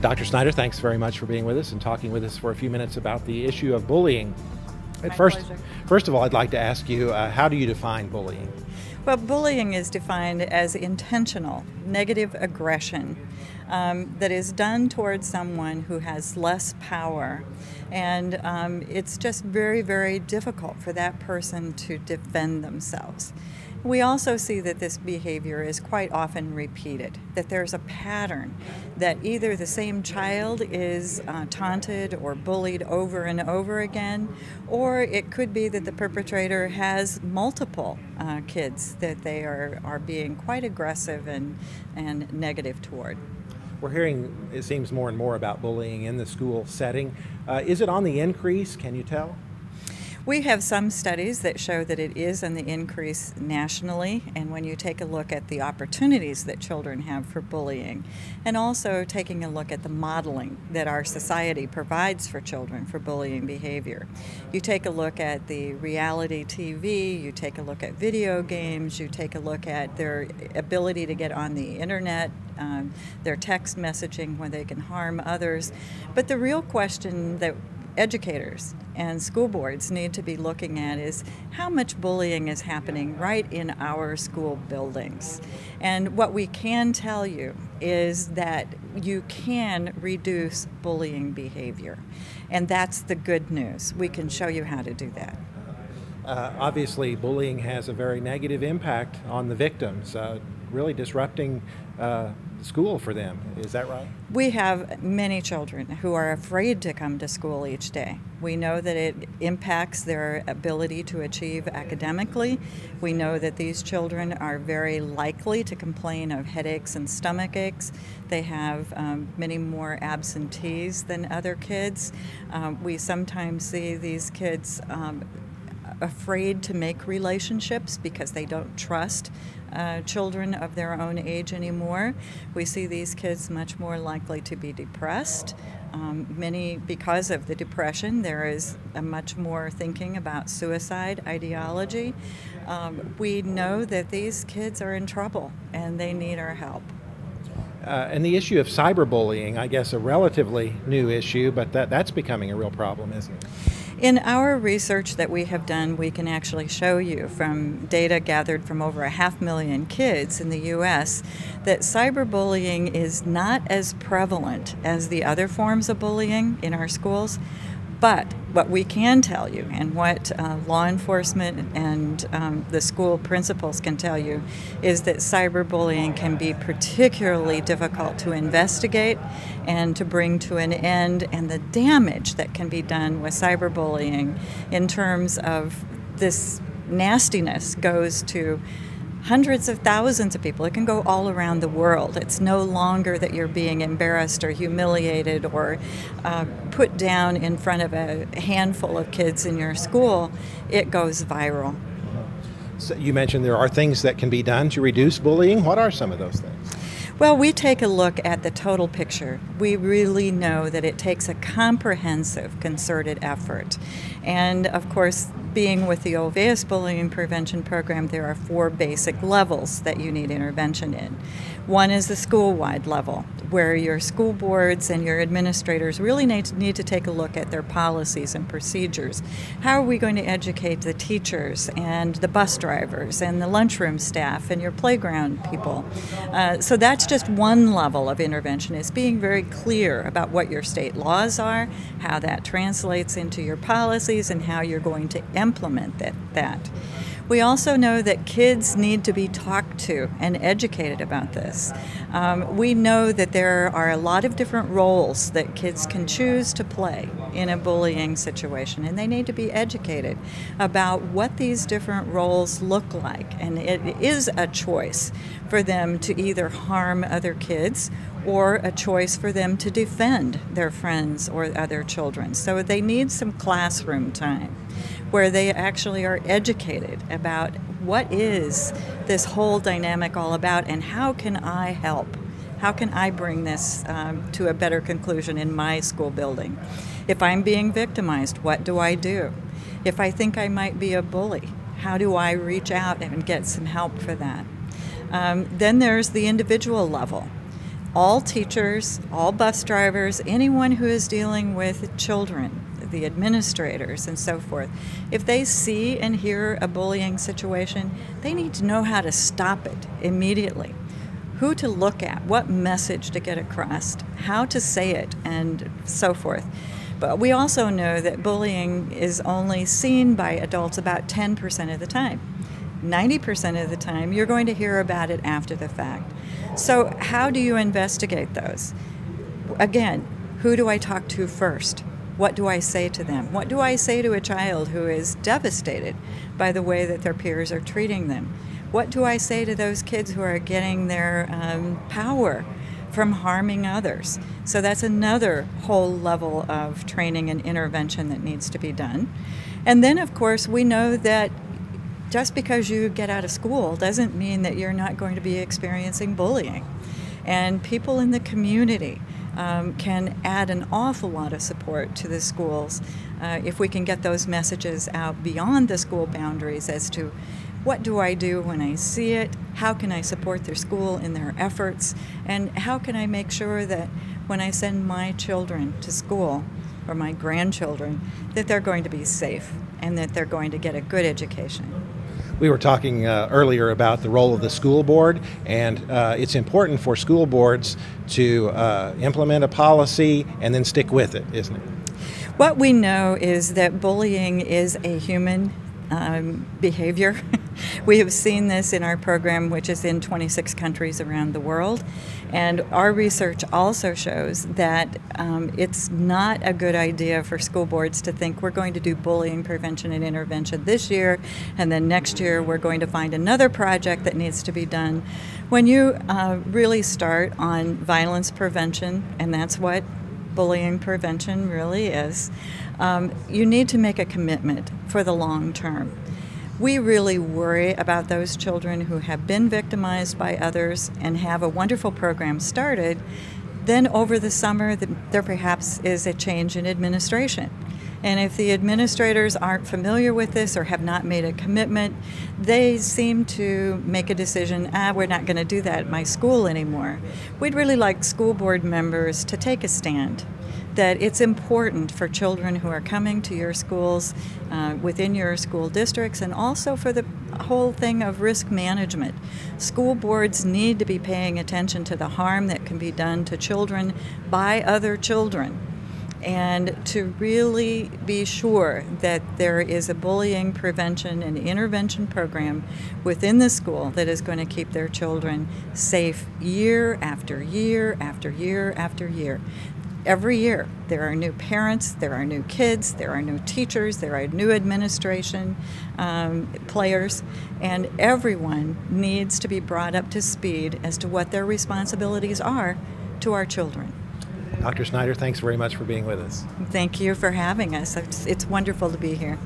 Dr. Snyder, thanks very much for being with us and talking with us for a few minutes about the issue of bullying. First of all, I'd like to ask you, how do you define bullying? Well, bullying is defined as intentional, negative aggression that is done towards someone who has less power. And it's just very, very difficult for that person to defend themselves. We also see that this behavior is quite often repeated, that there's a pattern that either the same child is taunted or bullied over and over again, or it could be that the perpetrator has multiple kids that they are being quite aggressive and negative toward. We're hearing, it seems, more and more about bullying in the school setting. Is it on the increase? Can you tell? We have some studies that show that it is on the increase nationally, and when you take a look at the opportunities that children have for bullying, and also taking a look at the modeling that our society provides for children for bullying behavior. You take a look at the reality TV, you take a look at video games, you take a look at their ability to get on the internet, their text messaging where they can harm others. But the real question that educators and school boards need to be looking at is how much bullying is happening right in our school buildings. And what we can tell you is that you can reduce bullying behavior. And that's the good news. We can show you how to do that. Obviously, bullying has a very negative impact on the victims, really disrupting school for them. Is that right? We have many children who are afraid to come to school each day. We know that it impacts their ability to achieve academically. We know that these children are very likely to complain of headaches and stomach aches. They have many more absentees than other kids. We sometimes see these kids afraid to make relationships because they don't trust children of their own age anymore. We see these kids much more likely to be depressed. Many, because of the depression, there is a much more thinking about suicide ideology. We know that these kids are in trouble and they need our help. And the issue of cyberbullying, I guess a relatively new issue, but that's becoming a real problem, isn't it? In our research that we have done, we can actually show you from data gathered from over 500,000 kids in the U.S. that cyberbullying is not as prevalent as the other forms of bullying in our schools. But what we can tell you, and what law enforcement and the school principals can tell you, is that cyberbullying can be particularly difficult to investigate and to bring to an end, and the damage that can be done with cyberbullying in terms of this nastiness goes to hundreds of thousands of people. It can go all around the world. It's no longer that you're being embarrassed or humiliated or put down in front of a handful of kids in your school. It goes viral. So you mentioned there are things that can be done to reduce bullying. What are some of those things? Well, we take a look at the total picture. We really know that it takes a comprehensive, concerted effort. And of course, being with the Olveus Bullying Prevention Program, there are 4 basic levels that you need intervention in. One is the school-wide level, where your school boards and your administrators really need to take a look at their policies and procedures. How are we going to educate the teachers and the bus drivers and the lunchroom staff and your playground people? So that's just one level of intervention, is being very clear about what your state laws are, how that translates into your policies, and how you're going to implement that. We also know that kids need to be talked to and educated about this. We know that there are a lot of different roles that kids can choose to play in a bullying situation, and they need to be educated about what these different roles look like. And it is a choice for them to either harm other kids or a choice for them to defend their friends or other children. So they need some classroom time where they actually are educated about what is this whole dynamic all about and how can I help? How can I bring this to a better conclusion in my school building? If I'm being victimized, what do I do? If I think I might be a bully, how do I reach out and get some help for that? Then there's the individual level. all teachers, all bus drivers, anyone who is dealing with children, the administrators and so forth, if they see and hear a bullying situation, they need to know how to stop it immediately. Who to look at, what message to get across, how to say it, and so forth. But we also know that bullying is only seen by adults about 10% of the time. 90% of the time, you're going to hear about it after the fact. So how do you investigate those? Again, who do I talk to first? What do I say to them? What do I say to a child who is devastated by the way that their peers are treating them? What do I say to those kids who are getting their power from harming others? So that's another whole level of training and intervention that needs to be done. And then, of course, we know that just because you get out of school doesn't mean that you're not going to be experiencing bullying. And people in the community can add an awful lot of support to the schools if we can get those messages out beyond the school boundaries as to what do I do when I see it, how can I support their school in their efforts, and how can I make sure that when I send my children to school, or my grandchildren, that they're going to be safe and that they're going to get a good education. We were talking earlier about the role of the school board, and it's important for school boards to implement a policy and then stick with it, isn't it? What we know is that bullying is a human behavior. We have seen this in our program, which is in 26 countries around the world. And our research also shows that it's not a good idea for school boards to think we're going to do bullying prevention and intervention this year, and then next year we're going to find another project that needs to be done. When you really start on violence prevention, and that's what bullying prevention really is, you need to make a commitment for the long term. We really worry about those children who have been victimized by others and have a wonderful program started. Then over the summer, there perhaps is a change in administration. And if the administrators aren't familiar with this or have not made a commitment, they seem to make a decision, we're not going to do that at my school anymore. We'd really like school board members to take a stand that it's important for children who are coming to your schools, within your school districts, and also for the whole thing of risk management. School boards need to be paying attention to the harm that can be done to children by other children, and to really be sure that there is a bullying prevention and intervention program within the school that is going to keep their children safe year after year after year after year. Every year there are new parents, there are new kids, there are new teachers, there are new administration players, and everyone needs to be brought up to speed as to what their responsibilities are to our children. Dr. Snyder, thanks very much for being with us. Thank you for having us. It's wonderful to be here.